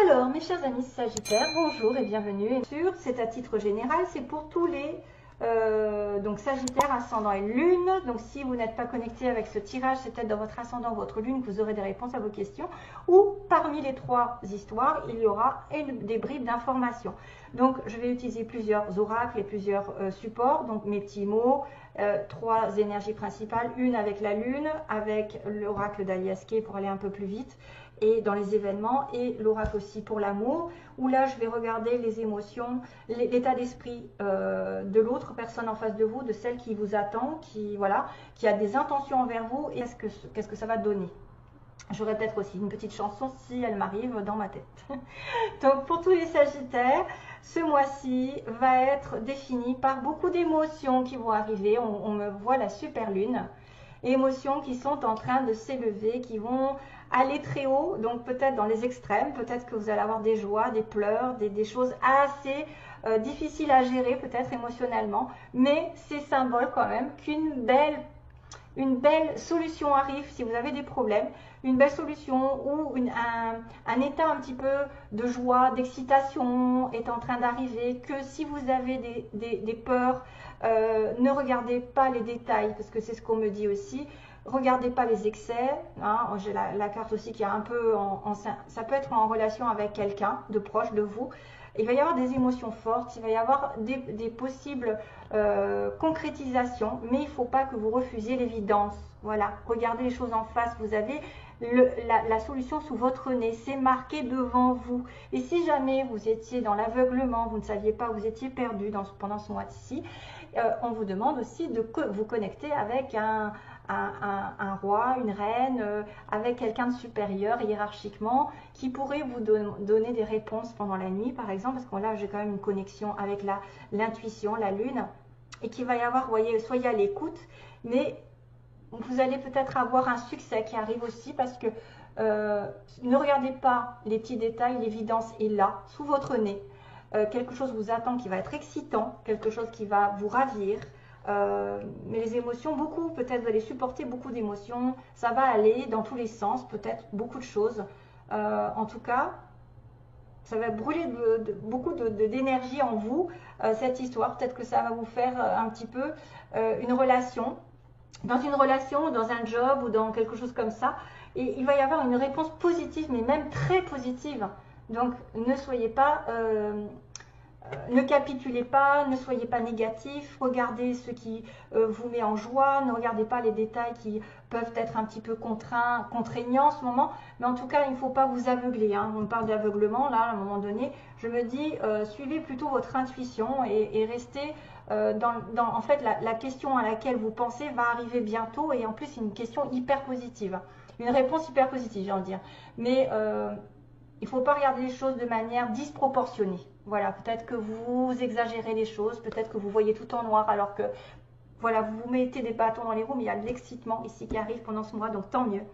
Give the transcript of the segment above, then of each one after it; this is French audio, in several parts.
Alors, mes chers amis Sagittaires, bonjour et bienvenue. C'est à titre général, c'est pour tous les donc Sagittaire, ascendant et lune. Donc, si vous n'êtes pas connecté avec ce tirage, c'est peut-être dans votre ascendant, votre lune, que vous aurez des réponses à vos questions. Ou parmi les trois histoires, il y aura des bribes d'informations. Donc, je vais utiliser plusieurs oracles et plusieurs supports. Donc, mes petits mots, trois énergies principales, une avec la lune, avec l'oracle d'Alias Kay pour aller un peu plus vite, et dans les événements, et l'oracle aussi pour l'amour, où là je vais regarder les émotions, l'état d'esprit de l'autre personne en face de vous, de celle qui vous attend, qui a des intentions envers vous, et qu'est-ce que ça va donner. J'aurai peut-être aussi une petite chanson si elle m'arrive dans ma tête. Donc pour tous les Sagittaires, ce mois-ci va être défini par beaucoup d'émotions qui vont arriver. On me voit la super lune, émotions qui sont en train de s'élever, qui vont aller très haut, donc peut-être dans les extrêmes, peut-être que vous allez avoir des joies, des pleurs, des choses assez difficiles à gérer peut-être émotionnellement, mais c'est symbole quand même qu'une belle solution arrive si vous avez des problèmes, une belle solution ou un état un petit peu de joie, d'excitation est en train d'arriver, que si vous avez des peurs, ne regardez pas les détails, parce que c'est ce qu'on me dit aussi. Regardez pas les excès, hein. J'ai la carte aussi qui est un peu ça peut être en relation avec quelqu'un de proche de vous. Il va y avoir des émotions fortes, il va y avoir des possibles concrétisations, mais il ne faut pas que vous refusiez l'évidence. Voilà, regardez les choses en face, vous avez la solution sous votre nez, c'est marqué devant vous. Et si jamais vous étiez dans l'aveuglement, vous ne saviez pas, vous étiez perdu pendant ce mois-ci, on vous demande aussi de vous connecter avec un roi, une reine, avec quelqu'un de supérieur hiérarchiquement qui pourrait vous donner des réponses pendant la nuit par exemple, parce que là j'ai quand même une connexion avec l'intuition, la lune, et qu'il va y avoir, voyez, soyez à l'écoute, mais vous allez peut-être avoir un succès qui arrive aussi, parce que ne regardez pas les petits détails, l'évidence est là, sous votre nez. Quelque chose vous attend qui va être excitant, quelque chose qui va vous ravir. Mais les émotions, peut-être vous allez supporter beaucoup d'émotions, ça va aller dans tous les sens, peut-être beaucoup de choses. En tout cas, ça va brûler beaucoup d'énergie en vous, cette histoire. Peut-être que ça va vous faire un petit peu une relation, dans un job ou dans quelque chose comme ça. Et il va y avoir une réponse positive, mais même très positive. Donc ne soyez pas... ne capitulez pas, ne soyez pas négatif, regardez ce qui vous met en joie, ne regardez pas les détails qui peuvent être un petit peu contraignants en ce moment, mais en tout cas il ne faut pas vous aveugler, hein. On parle d'aveuglement là à un moment donné, je me dis suivez plutôt votre intuition et restez en fait la question à laquelle vous pensez va arriver bientôt, et en plus c'est une question hyper positive, une réponse hyper positive j'ai envie de dire, mais il ne faut pas regarder les choses de manière disproportionnée. Voilà, peut-être que vous exagérez les choses, peut-être que vous voyez tout en noir, alors que voilà, vous vous mettez des bâtons dans les roues, mais il y a de l'excitement ici qui arrive pendant ce mois, donc tant mieux.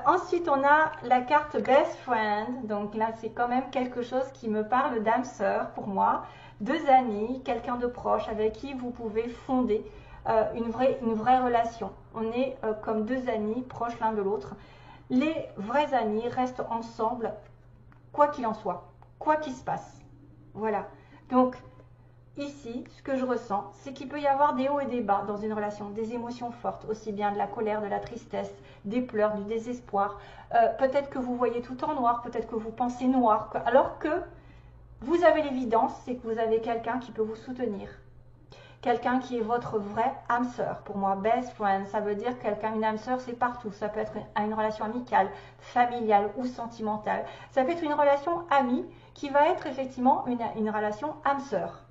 Ensuite, on a la carte Best Friend. Donc là, c'est quand même quelque chose qui me parle d'âme sœur pour moi. Deux amis, quelqu'un de proche avec qui vous pouvez fonder une vraie relation. On est comme deux amis proches l'un de l'autre. Les vrais amis restent ensemble, quoi qu'il en soit, quoi qu'il se passe. Voilà. Donc, ici, ce que je ressens, c'est qu'il peut y avoir des hauts et des bas dans une relation, des émotions fortes, aussi bien de la colère, de la tristesse, des pleurs, du désespoir. Peut-être que vous voyez tout en noir, peut-être que vous pensez noir, alors que vous avez l'évidence, c'est que vous avez quelqu'un qui peut vous soutenir. Quelqu'un qui est votre vraie âme sœur. Pour moi, best friend, ça veut dire quelqu'un, une âme sœur, c'est partout. Ça peut être une relation amicale, familiale ou sentimentale. Ça peut être une relation amie qui va être effectivement une relation âme sœur.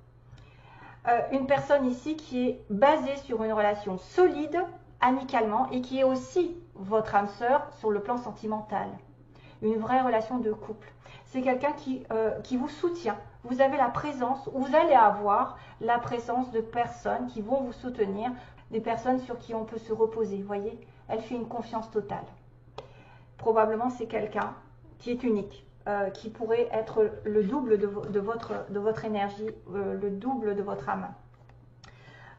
Une personne ici qui est basée sur une relation solide, amicalement, et qui est aussi votre âme sœur sur le plan sentimental. Une vraie relation de couple. C'est quelqu'un qui vous soutient. Vous avez la présence, ou vous allez avoir la présence de personnes qui vont vous soutenir, des personnes sur qui on peut se reposer. Vous voyez, elle fait une confiance totale. Probablement, c'est quelqu'un qui est unique, qui pourrait être le double de votre énergie, le double de votre âme.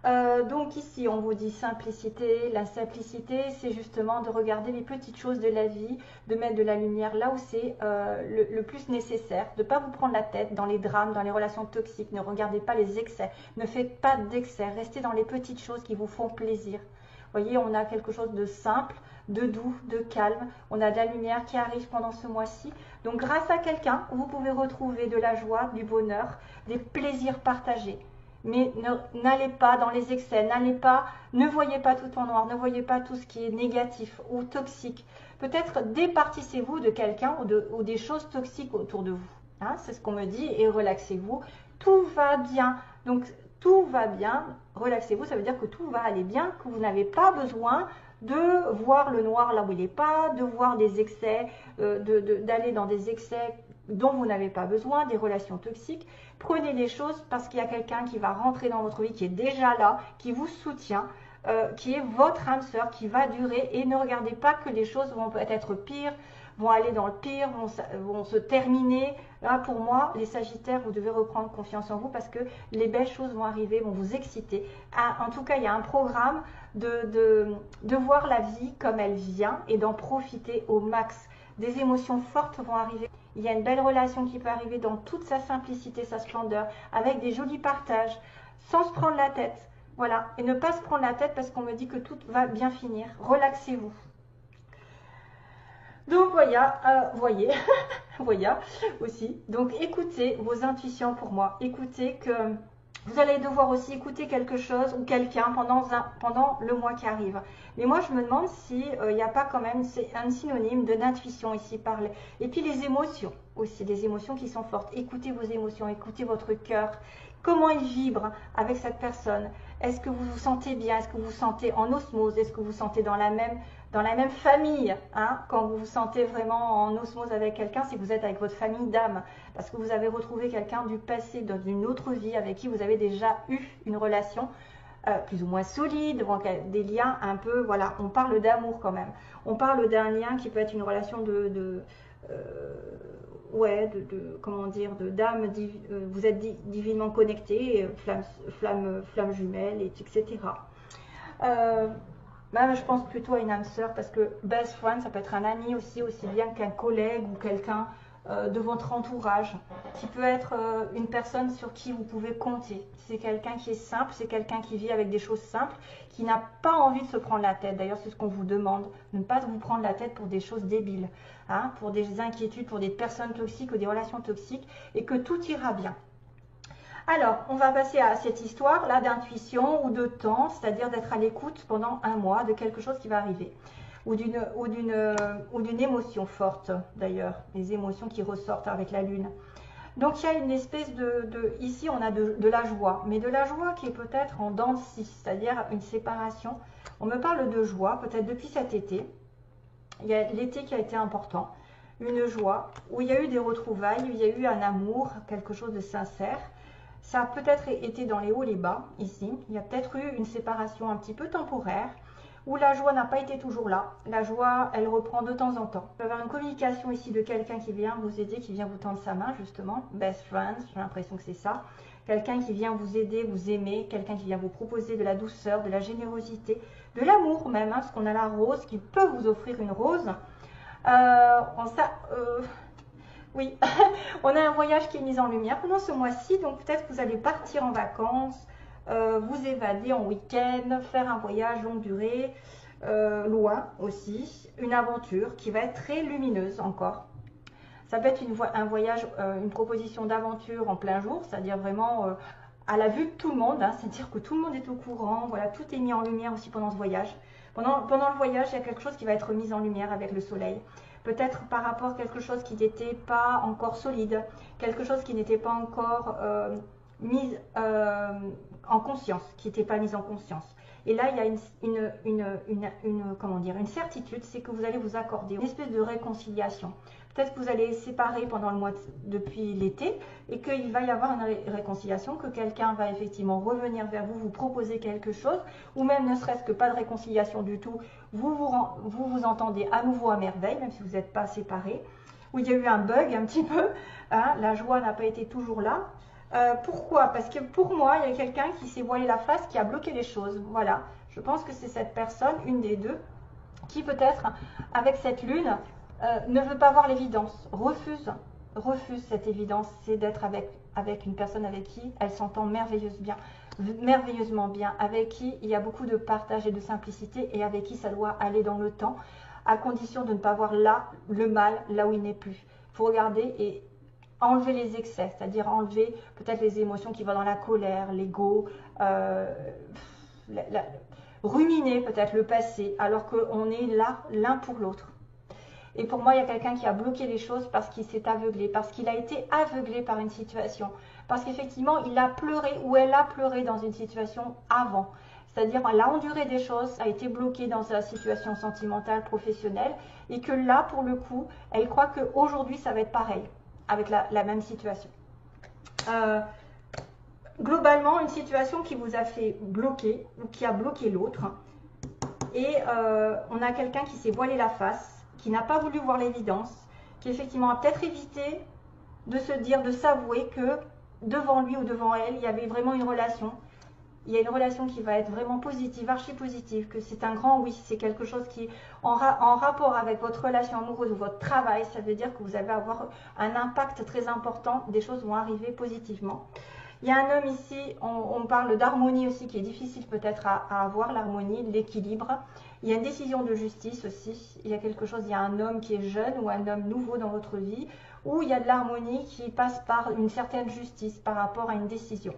Donc ici, on vous dit simplicité. La simplicité, c'est justement de regarder les petites choses de la vie, de mettre de la lumière là où c'est le plus nécessaire, de ne pas vous prendre la tête dans les drames, dans les relations toxiques. Ne regardez pas les excès, ne faites pas d'excès, restez dans les petites choses qui vous font plaisir. Vous voyez, on a quelque chose de simple, de doux, de calme. On a de la lumière qui arrive pendant ce mois-ci. Donc grâce à quelqu'un, vous pouvez retrouver de la joie, du bonheur, des plaisirs partagés. Mais n'allez pas dans les excès, ne voyez pas tout en noir, ne voyez pas tout ce qui est négatif ou toxique. Peut-être départissez-vous de quelqu'un ou des choses toxiques autour de vous. Hein, c'est ce qu'on me dit, et relaxez-vous. Tout va bien. Donc tout va bien, relaxez-vous, ça veut dire que tout va aller bien, que vous n'avez pas besoin de voir le noir là où il n'est pas, de voir des excès, d'aller dans des excès dont vous n'avez pas besoin, des relations toxiques. Prenez les choses parce qu'il y a quelqu'un qui va rentrer dans votre vie, qui est déjà là, qui vous soutient, qui est votre âme sœur, qui va durer. Et ne regardez pas que les choses vont peut-être être pires, vont aller dans le pire, vont se terminer. Là, pour moi, les Sagittaires, vous devez reprendre confiance en vous parce que les belles choses vont arriver, vont vous exciter. En tout cas, il y a un programme de voir la vie comme elle vient et d'en profiter au max. Des émotions fortes vont arriver. Il y a une belle relation qui peut arriver dans toute sa simplicité, sa splendeur, avec des jolis partages, sans se prendre la tête. Voilà, et ne pas se prendre la tête parce qu'on me dit que tout va bien finir. Relaxez-vous. Donc voyez, voyez aussi. Donc écoutez vos intuitions pour moi. Écoutez que vous allez devoir aussi écouter quelque chose ou quelqu'un pendant le mois qui arrive. Mais moi, je me demande si il n'y a pas quand même un synonyme de d'intuition ici par et puis les émotions aussi, des émotions qui sont fortes. Écoutez vos émotions, écoutez votre cœur. Comment il vibre avec cette personne? Est-ce que vous vous sentez bien? Est-ce que vous vous sentez en osmose? Est-ce que vous vous sentez dans la même famille, hein? Quand vous vous sentez vraiment en osmose avec quelqu'un, c'est que vous êtes avec votre famille d'âme, parce que vous avez retrouvé quelqu'un du passé, dans une autre vie, avec qui vous avez déjà eu une relation plus ou moins solide, des liens un peu, voilà, on parle d'amour quand même. On parle d'un lien qui peut être une relation comment dire, d'âme, vous êtes divinement connectés, flamme jumelle, etc. Même je pense plutôt à une âme sœur parce que best friend, ça peut être un ami aussi bien qu'un collègue ou quelqu'un de votre entourage, qui peut être une personne sur qui vous pouvez compter. C'est quelqu'un qui est simple, c'est quelqu'un qui vit avec des choses simples, qui n'a pas envie de se prendre la tête. D'ailleurs, c'est ce qu'on vous demande, de ne pas vous prendre la tête pour des choses débiles, hein, pour des inquiétudes, pour des personnes toxiques ou des relations toxiques, et que tout ira bien. Alors, on va passer à cette histoire-là d'intuition ou de temps, c'est-à-dire d'être à l'écoute pendant un mois de quelque chose qui va arriver. Ou d'une émotion forte, d'ailleurs, les émotions qui ressortent avec la lune. Donc, il y a une espèce ici, on a de la joie, mais de la joie qui est peut-être en dents de scie, c'est-à-dire une séparation. On me parle de joie, peut-être depuis cet été. Il y a l'été qui a été important. Une joie, où il y a eu des retrouvailles, où il y a eu un amour, quelque chose de sincère. Ça a peut-être été dans les hauts, les bas, ici. Il y a peut-être eu une séparation un petit peu temporaire, où la joie n'a pas été toujours là. La joie, elle reprend de temps en temps. Il peut y avoir une communication ici de quelqu'un qui vient vous aider, qui vient vous tendre sa main, justement. Best friends, j'ai l'impression que c'est ça. Quelqu'un qui vient vous aider, vous aimer. Quelqu'un qui vient vous proposer de la douceur, de la générosité, de l'amour même. Hein, parce qu'on a la rose qui peut vous offrir une rose. Oui, on a un voyage qui est mis en lumière pendant ce mois-ci. Donc peut-être que vous allez partir en vacances. Vous évader en week-end, faire un voyage longue durée, loin aussi, une aventure qui va être très lumineuse encore. Ça peut être un voyage, une proposition d'aventure en plein jour, c'est-à-dire vraiment à la vue de tout le monde, hein, c'est-à-dire que tout le monde est au courant, voilà, tout est mis en lumière aussi pendant ce voyage. Pendant le voyage, il y a quelque chose qui va être mis en lumière avec le soleil. Peut-être par rapport à quelque chose qui n'était pas encore solide, quelque chose qui n'était pas encore mise en conscience, qui n'était pas mise en conscience. Et là, il y a comment dire, une certitude, c'est que vous allez vous accorder une espèce de réconciliation. Peut-être que vous allez séparer pendant le mois depuis l'été et qu'il va y avoir une réconciliation, que quelqu'un va effectivement revenir vers vous, vous proposer quelque chose, ou même ne serait-ce que pas de réconciliation du tout, vous entendez à nouveau à merveille, même si vous n'êtes pas séparés, où il y a eu un bug un petit peu, hein, la joie n'a pas été toujours là. Pourquoi? Parce que pour moi, il y a quelqu'un qui s'est voilé la face, qui a bloqué les choses. Voilà. Je pense que c'est cette personne, une des deux, qui peut-être, avec cette lune, ne veut pas voir l'évidence, refuse cette évidence, c'est d'être avec une personne avec qui elle s'entend merveilleusement bien, avec qui il y a beaucoup de partage et de simplicité, et avec qui ça doit aller dans le temps, à condition de ne pas voir là le mal, là où il n'est plus. Il faut regarder et enlever les excès, c'est-à-dire enlever peut-être les émotions qui vont dans la colère, l'ego, ruminer peut-être le passé, alors qu'on est là l'un pour l'autre. Et pour moi, il y a quelqu'un qui a bloqué les choses parce qu'il s'est aveuglé, parce qu'il a été aveuglé par une situation, parce qu'effectivement, il a pleuré ou elle a pleuré dans une situation avant. C'est-à-dire, elle a enduré des choses, a été bloquée dans sa situation sentimentale, professionnelle, et que là, pour le coup, elle croit qu'aujourd'hui, ça va être pareil, avec la même situation. Globalement, une situation qui vous a fait bloquer, ou qui a bloqué l'autre, et on a quelqu'un qui s'est voilé la face, qui n'a pas voulu voir l'évidence, qui effectivement a peut-être évité de se dire, de s'avouer que devant lui ou devant elle, il y avait vraiment une relation. Il y a une relation qui va être vraiment positive, archi positive, que c'est un grand oui, c'est quelque chose qui est en rapport avec votre relation amoureuse ou votre travail, ça veut dire que vous allez avoir un impact très important, des choses vont arriver positivement. Il y a un homme ici, on parle d'harmonie aussi, qui est difficile peut-être à avoir, l'harmonie, l'équilibre. Il y a une décision de justice aussi, il y a quelque chose, il y a un homme qui est jeune ou un homme nouveau dans votre vie, où il y a de l'harmonie qui passe par une certaine justice par rapport à une décision.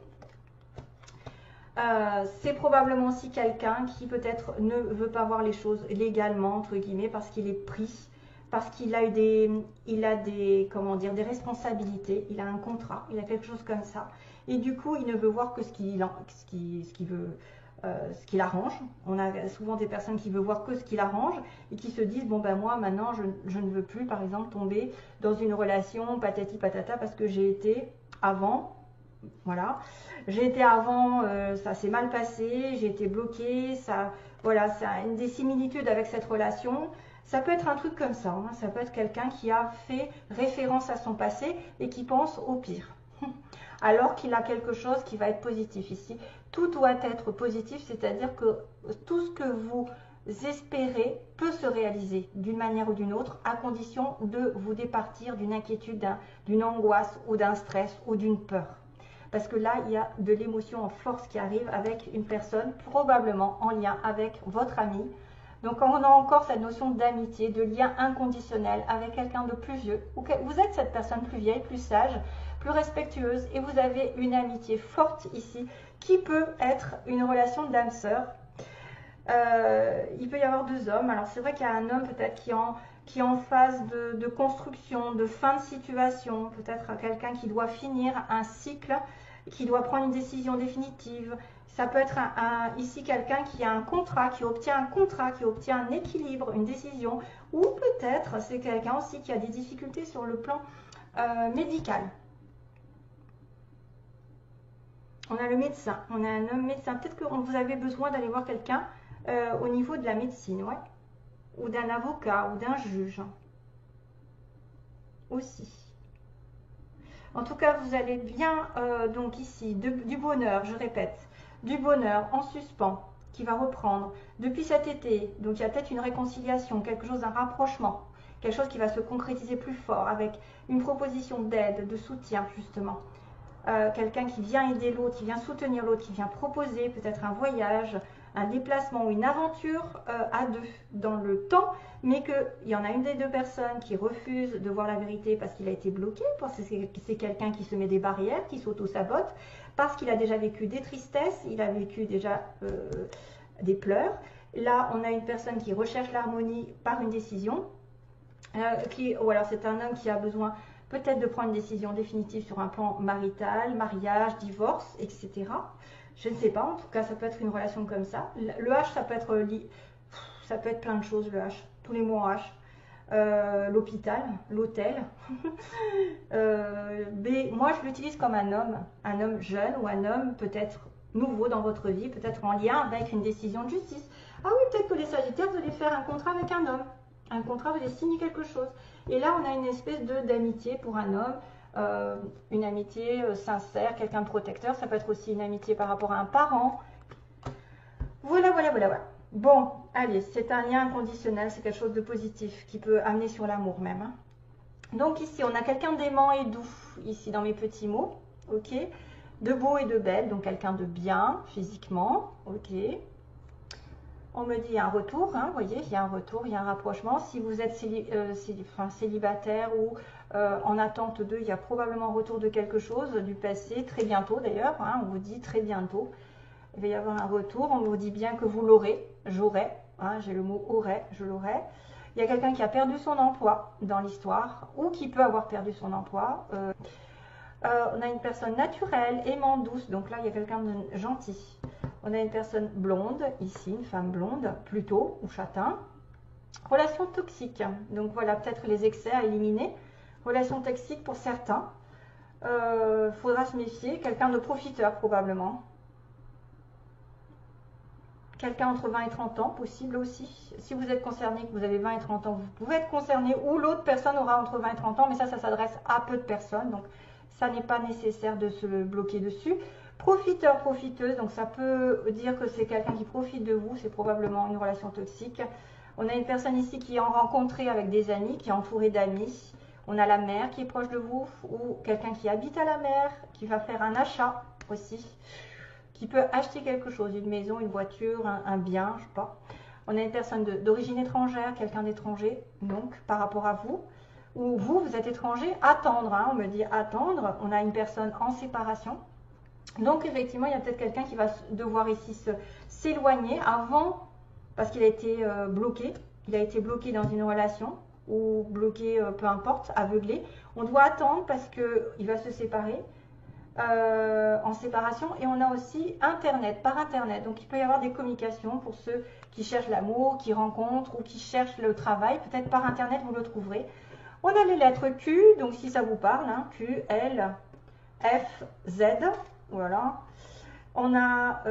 C'est probablement aussi quelqu'un qui peut-être ne veut pas voir les choses légalement, entre guillemets, parce qu'il est pris, parce qu'il a eu des responsabilités, il a un contrat, il a quelque chose comme ça. Et du coup, il ne veut voir que ce qu'il arrange. On a souvent des personnes qui veulent voir que ce qu'il arrange et qui se disent, bon ben moi maintenant je ne veux plus par exemple tomber dans une relation patati patata parce que j'ai été avant, voilà, j'ai été avant, ça s'est mal passé, j'ai été bloquée, ça, voilà, c'est une des similitudes avec cette relation. Ça peut être un truc comme ça, hein. Ça peut être quelqu'un qui a fait référence à son passé et qui pense au pire. Alors qu'il a quelque chose qui va être positif ici. Tout doit être positif, c'est-à-dire que tout ce que vous espérez peut se réaliser d'une manière ou d'une autre, à condition de vous départir d'une inquiétude, d'une angoisse ou d'un stress ou d'une peur. Parce que là, il y a de l'émotion en force qui arrive avec une personne, probablement en lien avec votre ami. Donc on a encore cette notion d'amitié, de lien inconditionnel avec quelqu'un de plus vieux. Vous êtes cette personne plus vieille, plus sage, plus respectueuse, et vous avez une amitié forte ici, qui peut être une relation d'âme-sœur. Il peut y avoir deux hommes. Alors c'est vrai qu'il y a un homme peut-être qui est en phase de construction, de fin de situation, peut-être quelqu'un qui doit finir un cycle, qui doit prendre une décision définitive. Ça peut être ici quelqu'un qui a un contrat, qui obtient un équilibre, une décision, ou peut-être c'est quelqu'un aussi qui a des difficultés sur le plan médical. On a le médecin, on a un homme médecin. Peut-être que vous avez besoin d'aller voir quelqu'un au niveau de la médecine, ouais. Ou d'un avocat, ou d'un juge. Aussi. En tout cas, vous allez bien, donc ici, du bonheur, je répète, du bonheur en suspens, qui va reprendre depuis cet été. Donc il y a peut-être une réconciliation, quelque chose, un rapprochement, quelque chose qui va se concrétiser plus fort, avec une proposition d'aide, de soutien, justement. Quelqu'un qui vient aider l'autre, qui vient soutenir l'autre, qui vient proposer peut-être un voyage, un déplacement ou une aventure à deux dans le temps, mais qu'il y en a une des deux personnes qui refuse de voir la vérité parce qu'il a été bloqué, parce que c'est quelqu'un qui se met des barrières, qui s'auto-sabote, parce qu'il a déjà vécu des tristesses, il a vécu déjà des pleurs. Là, on a une personne qui recherche l'harmonie par une décision, ou alors c'est un homme qui a besoin peut-être de prendre une décision définitive sur un plan marital, mariage, divorce, etc. Je ne sais pas, en tout cas, ça peut être une relation comme ça. Le H, ça peut être plein de choses, le H. Tous les mots en H. L'hôpital, l'hôtel. B, moi, je l'utilise comme un homme jeune ou un homme peut-être nouveau dans votre vie, peut-être en lien avec une décision de justice. Ah oui, peut-être que les Sagittaires, vous allez faire un contrat avec un homme. Un contrat, vous allez signer quelque chose. Et là, on a une espèce d'amitié pour un homme, une amitié sincère, quelqu'un de protecteur. Ça peut être aussi une amitié par rapport à un parent. Voilà, voilà, voilà, voilà. Bon, allez, c'est un lien inconditionnel, c'est quelque chose de positif qui peut amener sur l'amour même. Hein. Donc ici, on a quelqu'un d'aimant et doux, ici dans mes petits mots, ok. De beau et de belle, donc quelqu'un de bien physiquement, ok. On me dit il y a un retour, hein, vous voyez, il y a un retour, il y a un rapprochement. Si vous êtes célibataire ou en attente d'eux, il y a probablement un retour de quelque chose du passé, très bientôt d'ailleurs, hein, on vous dit très bientôt. Il va y avoir un retour, on vous dit bien que vous l'aurez, j'aurai, hein, j'ai le mot aurai, je l'aurai. Il y a quelqu'un qui a perdu son emploi dans l'histoire ou qui peut avoir perdu son emploi. On a une personne naturelle, aimante, douce, donc là il y a quelqu'un de gentil. On a une personne blonde, ici, une femme blonde, plutôt, ou châtain. Relation toxique, donc voilà, peut-être les excès à éliminer. Relation toxique pour certains. Faudra se méfier, quelqu'un de profiteur probablement. Quelqu'un entre 20 et 30 ans, possible aussi. Si vous êtes concerné, que vous avez 20 et 30 ans, vous pouvez être concerné ou l'autre personne aura entre 20 et 30 ans, mais ça s'adresse à peu de personnes, donc ça n'est pas nécessaire de se bloquer dessus. Profiteur, profiteuse, donc ça peut dire que c'est quelqu'un qui profite de vous, c'est probablement une relation toxique. On a une personne ici qui est en rencontrée avec des amis, qui est entourée d'amis. On a la mère qui est proche de vous, ou quelqu'un qui habite à la mer, qui va faire un achat aussi, qui peut acheter quelque chose, une maison, une voiture, un bien, je sais pas. On a une personne d'origine étrangère, quelqu'un d'étranger, donc par rapport à vous. Ou vous êtes étranger, attendre, hein, on me dit attendre. On a une personne en séparation. Donc effectivement, il y a peut-être quelqu'un qui va devoir ici s'éloigner avant, parce qu'il a été bloqué. Il a été bloqué dans une relation, ou bloqué, peu importe, aveuglé. On doit attendre parce qu'il va se séparer. En séparation, et on a aussi Internet, par Internet. Donc il peut y avoir des communications pour ceux qui cherchent l'amour, qui rencontrent ou qui cherchent le travail. Peut-être par Internet vous le trouverez. On a les lettres Q, donc si ça vous parle, hein, Q, L, F, Z, voilà. On a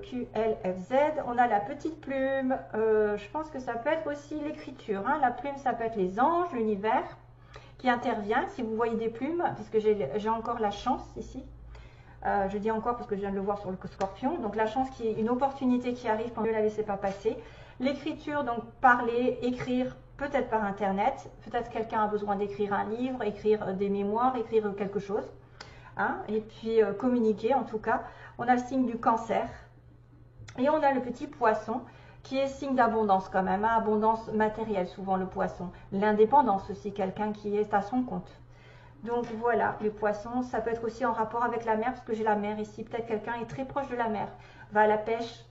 Q, L, F, Z. On a la petite plume. Je pense que ça peut être aussi l'écriture. Hein. La plume, ça peut être les anges, l'univers qui intervient. Si vous voyez des plumes, puisque j'ai encore la chance ici. Je dis encore parce que je viens de le voir sur le scorpion. Donc la chance qui est une opportunité qui arrive quand ne la laissez pas passer. L'écriture, donc parler, écrire, peut-être par Internet. Peut-être quelqu'un a besoin d'écrire un livre, écrire des mémoires, écrire quelque chose. Hein, et puis communiquer en tout cas. On a le signe du cancer et on a le petit poisson qui est signe d'abondance quand même, hein, abondance matérielle souvent le poisson. L'indépendance aussi, quelqu'un qui est à son compte. Donc voilà, les poissons, ça peut être aussi en rapport avec la mer, parce que j'ai la mer ici. Peut-être quelqu'un est très proche de la mer, va à la pêche,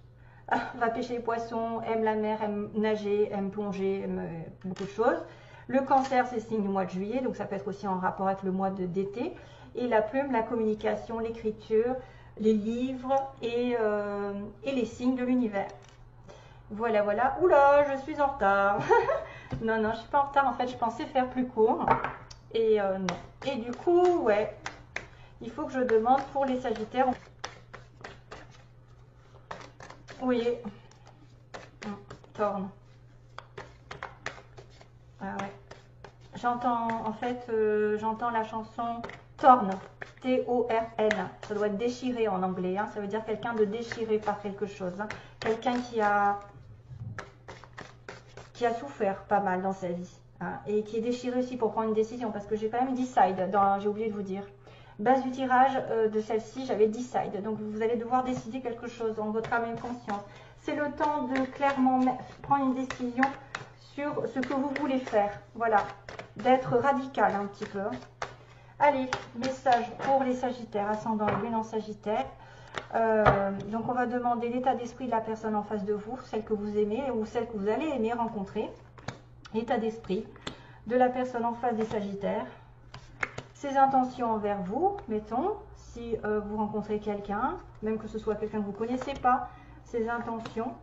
va pêcher les poissons, aime la mer, aime nager, aime plonger, aime beaucoup de choses. Le cancer, c'est signe du mois de juillet, donc ça peut être aussi en rapport avec le mois d'été. Et la plume, la communication, l'écriture, les livres et les signes de l'univers. Voilà, voilà. Oula, je suis en retard. Non, non, je suis pas en retard. En fait, je pensais faire plus court. Et non. Et du coup, ouais, il faut que je demande pour les Sagittaires. Oui. Torne. Ah ouais. J'entends, en fait, j'entends la chanson Torn. T-O-R-N. Ça doit être déchiré en anglais. Hein. Ça veut dire quelqu'un de déchiré par quelque chose. Hein. Quelqu'un qui a souffert pas mal dans sa vie. Hein, et qui est déchiré aussi pour prendre une décision. Parce que j'ai quand même decide. J'ai oublié de vous dire. Base du tirage de celle-ci, j'avais decide. Donc vous allez devoir décider quelque chose en votre âme et conscience. C'est le temps de clairement prendre une décision sur ce que vous voulez faire. Voilà. D'être radical un petit peu. Allez, message pour les Sagittaires, ascendant et lune en Sagittaire. Donc on va demander l'état d'esprit de la personne en face de vous, celle que vous aimez ou celle que vous allez aimer rencontrer. L'état d'esprit de la personne en face des Sagittaires. Ses intentions envers vous, mettons, si vous rencontrez quelqu'un, même que ce soit quelqu'un que vous ne connaissez pas, ses intentions,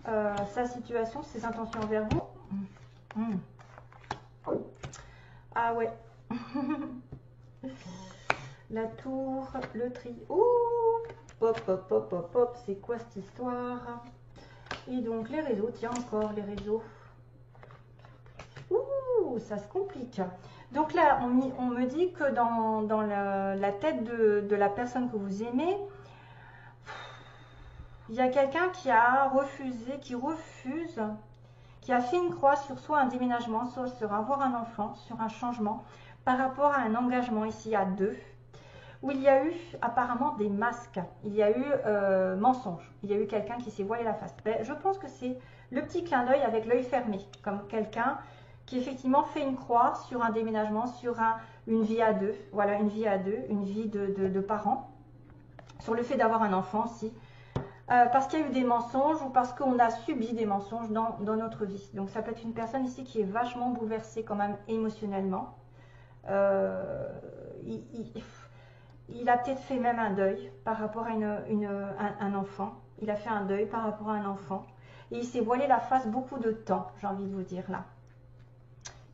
sa situation, ses intentions envers vous. Ah ouais. La tour, le tri. Ouh, hop, hop, hop, hop, hop. C'est quoi cette histoire? Et donc les réseaux, tiens encore les réseaux. Ouh, ça se complique. Donc là, on me dit que dans la tête de la personne que vous aimez, il y a quelqu'un qui a refusé, qui refuse, qui a fait une croix sur soit un déménagement, soit sur avoir un enfant, sur un changement, par rapport à un engagement ici à deux, où il y a eu apparemment des masques, il y a eu mensonge, il y a eu quelqu'un qui s'est voilé la face. Ben, je pense que c'est le petit clin d'œil avec l'œil fermé, comme quelqu'un qui effectivement fait une croix sur un déménagement, sur une vie à deux, voilà, une vie à deux, une vie de parents, sur le fait d'avoir un enfant aussi, parce qu'il y a eu des mensonges ou parce qu'on a subi des mensonges dans notre vie. Donc ça peut être une personne ici qui est vachement bouleversée quand même émotionnellement. Il a peut-être fait même un deuil par rapport à un enfant. Il a fait un deuil par rapport à un enfant. Et il s'est voilé la face beaucoup de temps, j'ai envie de vous dire là.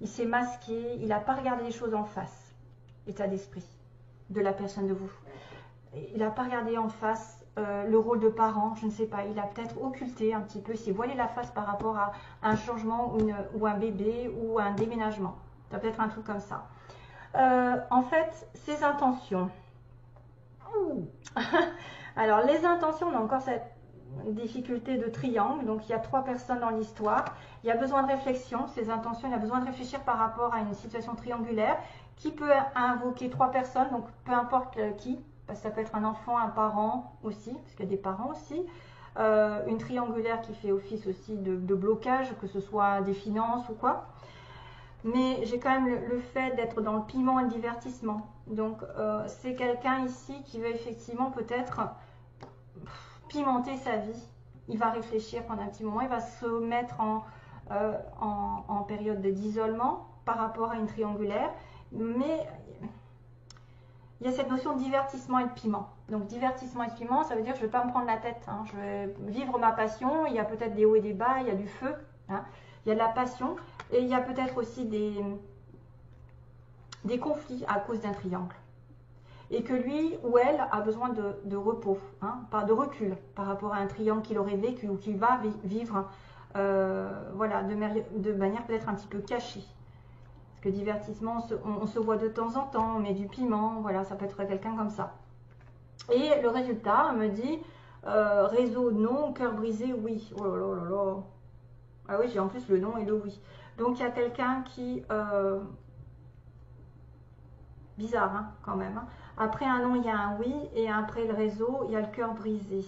Il s'est masqué, il n'a pas regardé les choses en face, l'état d'esprit de la personne de vous. Il n'a pas regardé en face le rôle de parent, je ne sais pas. Il a peut-être occulté un petit peu, il s'est voilé la face par rapport à un changement ou un bébé ou un déménagement. Ça peut être un truc comme ça. En fait, ses intentions. Alors, les intentions, on a encore cette difficulté de triangle. Donc, il y a 3 personnes dans l'histoire. Il y a besoin de réflexion. Ses intentions, il a besoin de réfléchir par rapport à une situation triangulaire qui peut invoquer 3 personnes. Donc, peu importe qui. Parce que ça peut être un enfant, un parent aussi, parce qu'il y a des parents aussi. Une triangulaire qui fait office aussi de blocage, que ce soit des finances ou quoi. Mais j'ai quand même le fait d'être dans le piment et le divertissement. Donc, c'est quelqu'un ici qui va effectivement peut-être pimenter sa vie. Il va réfléchir pendant un petit moment. Il va se mettre en période d'isolement par rapport à une triangulaire. Mais il y a cette notion de divertissement et de piment. Donc, divertissement et de piment, ça veut dire que je ne vais pas me prendre la tête. Hein. Je vais vivre ma passion. Il y a peut-être des hauts et des bas. Il y a du feu. Hein. Il y a de la passion. Et il y a peut-être aussi des conflits à cause d'un triangle. Et que lui ou elle a besoin de repos, hein, de recul par rapport à un triangle qu'il aurait vécu ou qu'il va vivre voilà, de manière peut-être un petit peu cachée. Parce que divertissement, on se voit de temps en temps, on met du piment, voilà, ça peut être quelqu'un comme ça. Et le résultat me dit réseau non, cœur brisé oui. Oh là là là là. Ah oui, j'ai en plus le non et le oui. Donc il y a quelqu'un qui... bizarre hein, quand même. Hein. Après un non, il y a un oui. Et après le réseau, il y a le cœur brisé.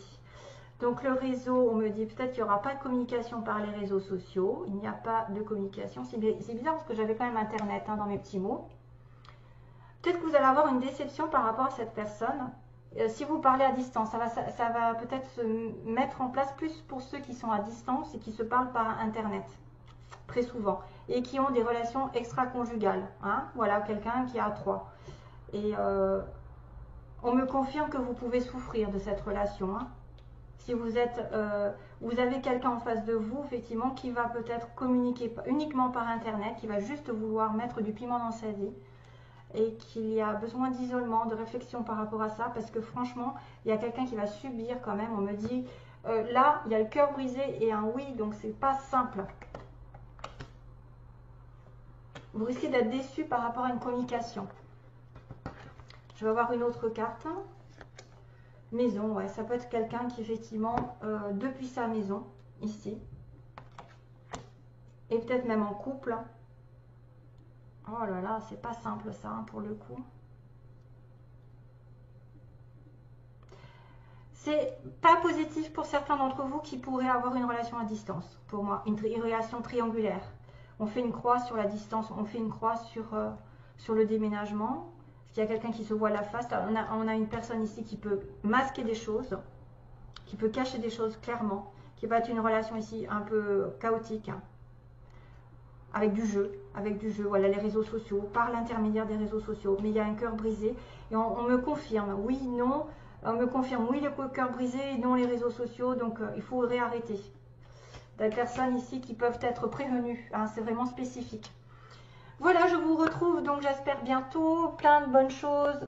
Donc le réseau, on me dit peut-être qu'il n'y aura pas de communication par les réseaux sociaux. Il n'y a pas de communication. C'est bizarre parce que j'avais quand même Internet hein, dans mes petits mots. Peut-être que vous allez avoir une déception par rapport à cette personne. Si vous parlez à distance, ça va peut-être se mettre en place plus pour ceux qui sont à distance et qui se parlent par Internet. Très souvent, et qui ont des relations extra-conjugales. Hein, voilà, quelqu'un qui a 3. Et on me confirme que vous pouvez souffrir de cette relation. Hein. Si vous avez quelqu'un en face de vous, effectivement, qui va peut-être communiquer uniquement par Internet, qui va juste vouloir mettre du piment dans sa vie, et qu'il y a besoin d'isolement, de réflexion par rapport à ça, parce que franchement, il y a quelqu'un qui va subir quand même. On me dit, là, il y a le cœur brisé et un oui, donc c'est pas simple. Vous risquez d'être déçu par rapport à une communication. Je vais avoir une autre carte. Maison, ouais, ça peut être quelqu'un qui effectivement, depuis sa maison, ici, et peut-être même en couple. Oh là là, c'est pas simple ça, hein, pour le coup. C'est pas positif pour certains d'entre vous qui pourraient avoir une relation à distance, pour moi, une relation triangulaire. On fait une croix sur la distance, on fait une croix sur le déménagement. S'il y a quelqu'un qui se voit la face, on a une personne ici qui peut masquer des choses, qui peut cacher des choses clairement, qui va être une relation ici un peu chaotique, hein, avec du jeu, voilà, les réseaux sociaux, par l'intermédiaire des réseaux sociaux. Mais il y a un cœur brisé et on me confirme, oui, non, on me confirme, oui, le cœur brisé et non les réseaux sociaux, donc il faut réarrêter. Des personnes ici qui peuvent être prévenues, hein, c'est vraiment spécifique. Voilà, je vous retrouve donc j'espère bientôt, plein de bonnes choses.